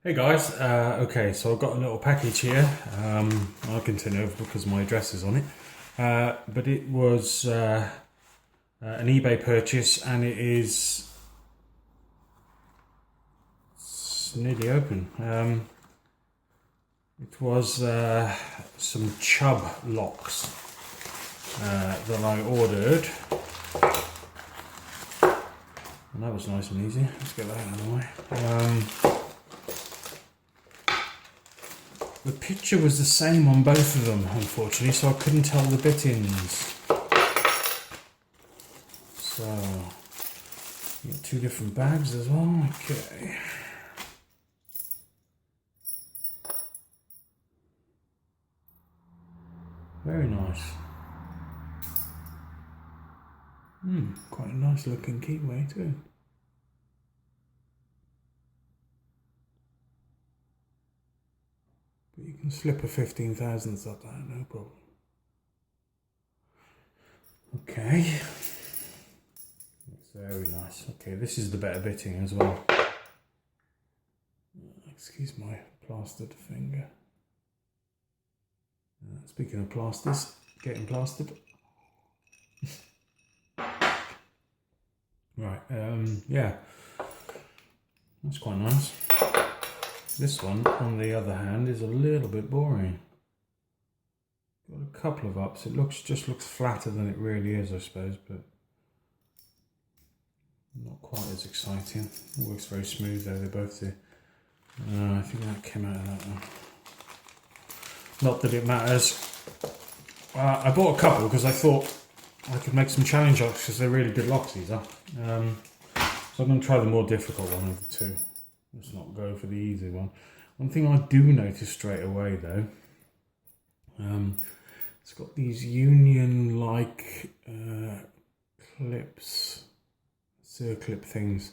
Hey guys, okay, so I've got a little package here. I can turn it over because my address is on it. But it was an eBay purchase and it's nearly open. It was some Chubb locks that I ordered. And that was nice and easy. Let's get that out of the way. The picture was the same on both of them, unfortunately, so I couldn't tell the bittings. So, you get two different bags as well. Okay. Very nice. Quite a nice looking keyway too. But you can slip a 15 thousandths up that, no problem. Okay. It's very nice. Okay, this is the better bitting as well. Excuse my plastered finger. Speaking of plasters, getting plastered. Right, yeah, that's quite nice. This one, on the other hand, is a little bit boring. Got a couple of ups. It just looks flatter than it really is, I suppose, but not quite as exciting. It works very smooth though, they both do. I think that came out of that one. Not that it matters. I bought a couple because I thought I could make some challenge locks because they're really good locks, these are. So I'm going to try the more difficult one of the two. Let's not go for the easy one. One thing I do notice straight away though, it's got these union-like clips, circlip things.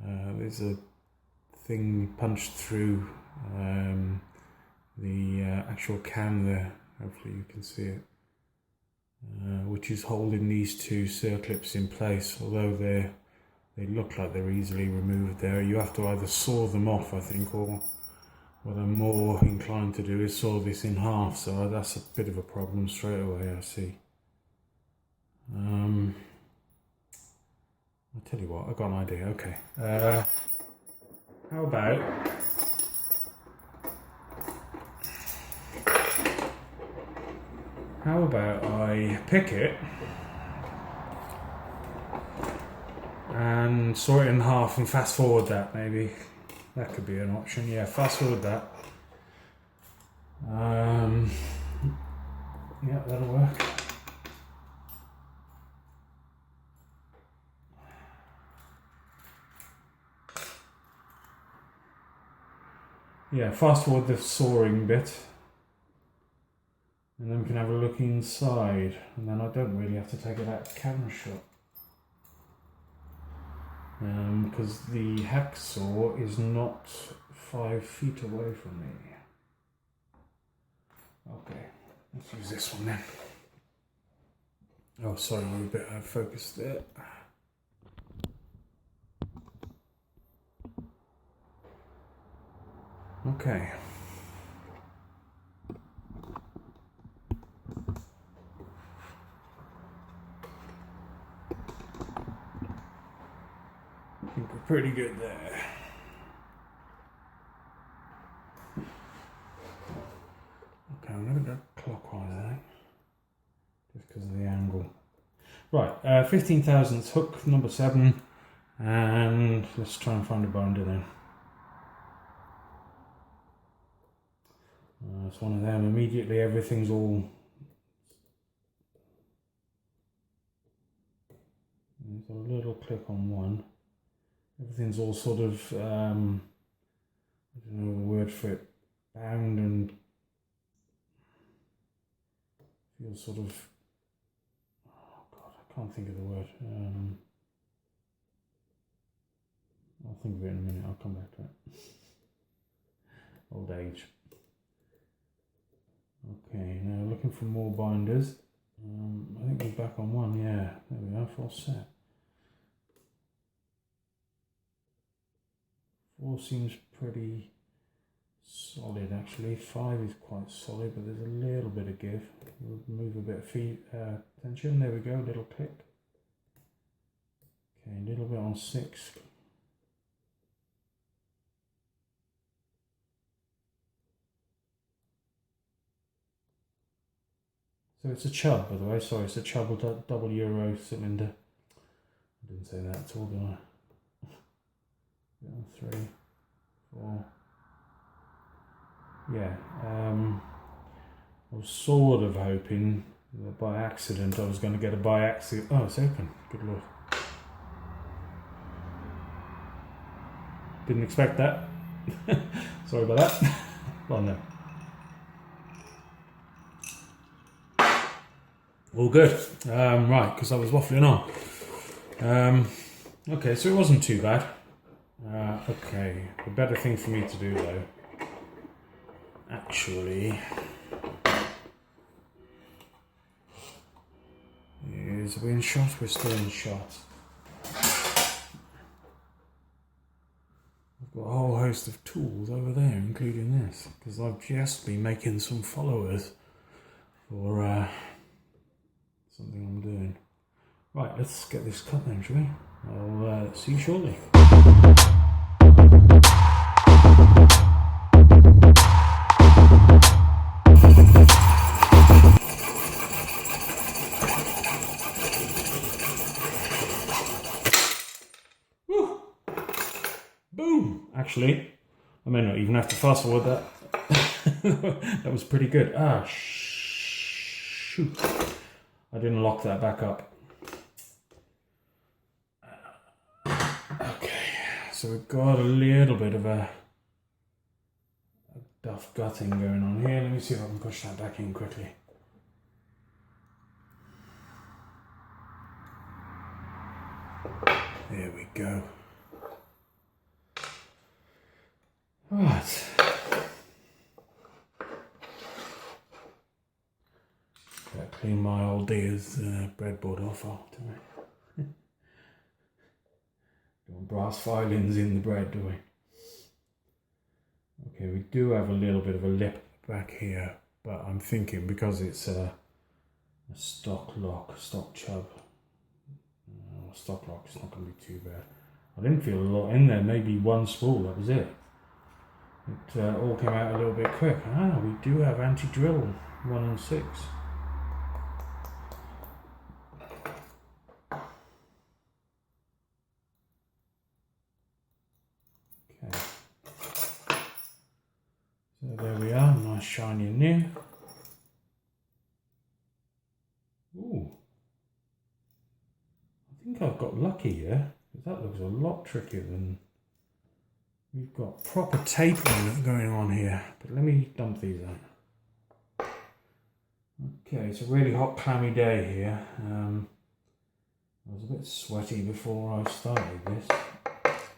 There's a thing punched through the actual cam there, hopefully you can see it, which is holding these two circlips in place, although they look like they're easily removed there. You have to either saw them off, I think, or what I'm more inclined to do is saw this in half, so that's a bit of a problem straight away, I see. I'll tell you what, I've got an idea, okay. How about I pick it and saw it in half and fast forward that, maybe. That could be an option, yeah, fast forward that. Yeah, that'll work. Yeah, fast forward the sawing bit. And then we can have a look inside. And then I don't really have to take it out of camera shot. Because the hacksaw is not 5 feet away from me. Okay, let's use this one then. Oh, sorry, we're a bit out of focus there. Okay. I think we're pretty good there. Okay, I'm going to go clockwise, I think, just because of the angle. Right, 15 thousandths hook number 7, and let's try and find a binder then. It's one of them. Immediately everything's all... There's a little clip on one. Everything's all sort of, I don't know the word for it, bound and feels sort of, oh God, I can't think of the word. I'll think of it in a minute, I'll come back to it. Old age. Okay, now looking for more binders. I think we're back on one, yeah, there we are, full set. 4 seems pretty solid actually. 5 is quite solid, but there's a little bit of give. We'll move a bit of tension. There we go, little click. Okay, a little bit on 6. So it's a Chubb, by the way. Sorry, it's a Chubb double Euro cylinder. I didn't say that at all, did I? 3, 4. Yeah. I was sort of hoping that by accident I was going to get a by-accident. Oh, it's open. Good lord. Didn't expect that. Sorry about that. Well, no. All good. Right, because I was waffling on. Okay, so it wasn't too bad. Okay, the better thing for me to do though, actually, is are we in shot? We're still in shot. I've got a whole host of tools over there, including this, because I've just been making some followers for something I'm doing. Right, let's get this cut then, shall we? I'll see you shortly. Woo. Boom! Actually, I may not even have to fast forward that. That was pretty good. Ah, shoot. I didn't lock that back up. Okay, so we've got a little bit of a duff gutting going on here. Let me see if I can push that back in quickly. There we go. Right. Gotta clean my old dear's breadboard off after me. Don't brass filings in the bread, do we? Okay, we do have a little bit of a lip back here, but I'm thinking because it's a stock lock, stock Chubb, stock lock, it's not going to be too bad. I didn't feel a lot in there, maybe one spool, that was it. It all came out a little bit quick. Ah, we do have anti-drill 1 and 6. Okay. So there we are, nice shiny and new. Ooh. I think I've got lucky here, because that looks a lot trickier than... We've got proper tapering going on here, but let me dump these out. Okay, it's a really hot, clammy day here. I was a bit sweaty before I started this,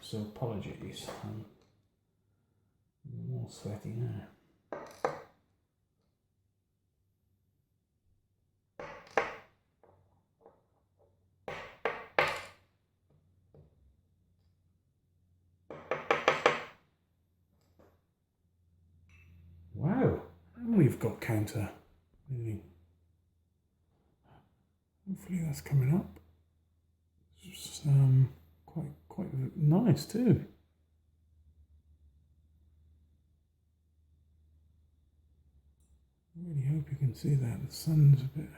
so apologies. I'm more sweaty now. Wow, and we've got counter. Hopefully that's coming up. It's quite nice too. I really hope you can see that. The sun's a bit,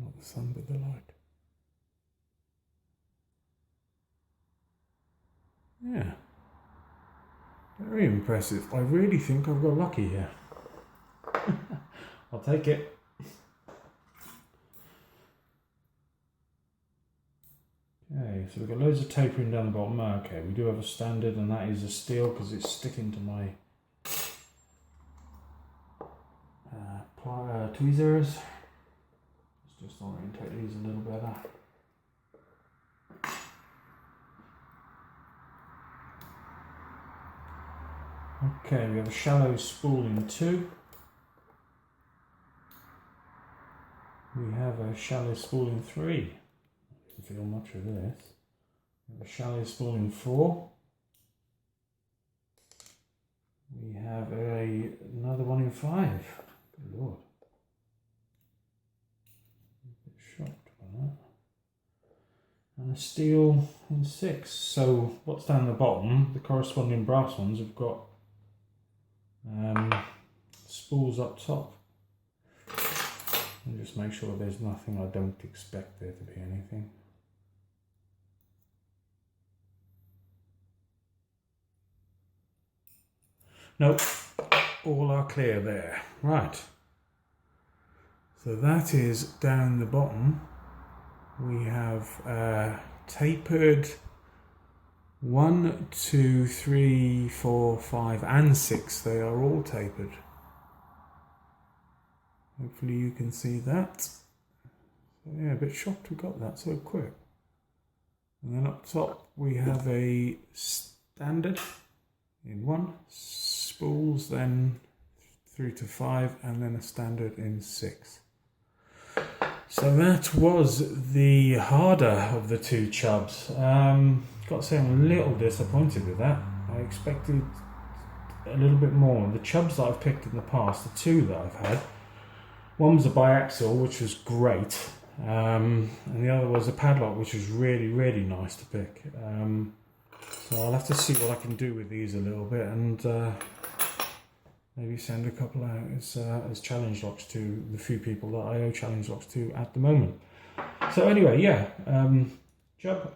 not the sun, but the light. Yeah. Very impressive. I really think I've got lucky here. I'll take it. Okay, so we've got loads of tapering down the bottom. Okay, we do have a standard, and that is a steel because it's sticking to my tweezers. Let's just orientate these a little better. Okay, we have a shallow spool in 2. We have a shallow spool in 3. I can feel much of this. We have a shallow spool in 4. We have a 5. Good lord. A bit shocked by that. And a steel in 6. So what's down the bottom, the corresponding brass ones have got spools up top. And just make sure there's nothing. I don't expect there to be anything. Nope, all are clear there. Right. So that is down the bottom. We have tapered 1, 2, 3, 4, 5 and 6. They are all tapered. Hopefully you can see that. So yeah, a bit shocked we got that so quick. And then up top we have a standard in 1, spools then through to 5, and then a standard in 6. So that was the harder of the 2 Chubbs. Got to say I'm a little disappointed with that. I expected a little bit more. The Chubbs that I've picked in the past, the 2 that I've had, one was a biaxial, which was great, and the other was a padlock, which was really, really nice to pick. So I'll have to see what I can do with these a little bit, and maybe send a couple out as challenge locks to the few people that I owe challenge locks to at the moment. So anyway, yeah, Chubb,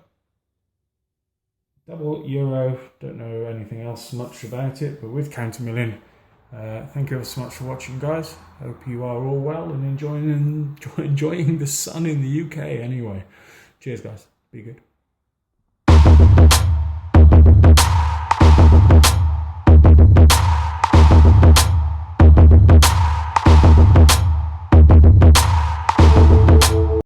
double Euro, don't know anything else much about it, but with countermilling. Thank you ever so much for watching, guys. Hope you are all well and enjoying the sun in the UK anyway. Cheers, guys. Be good.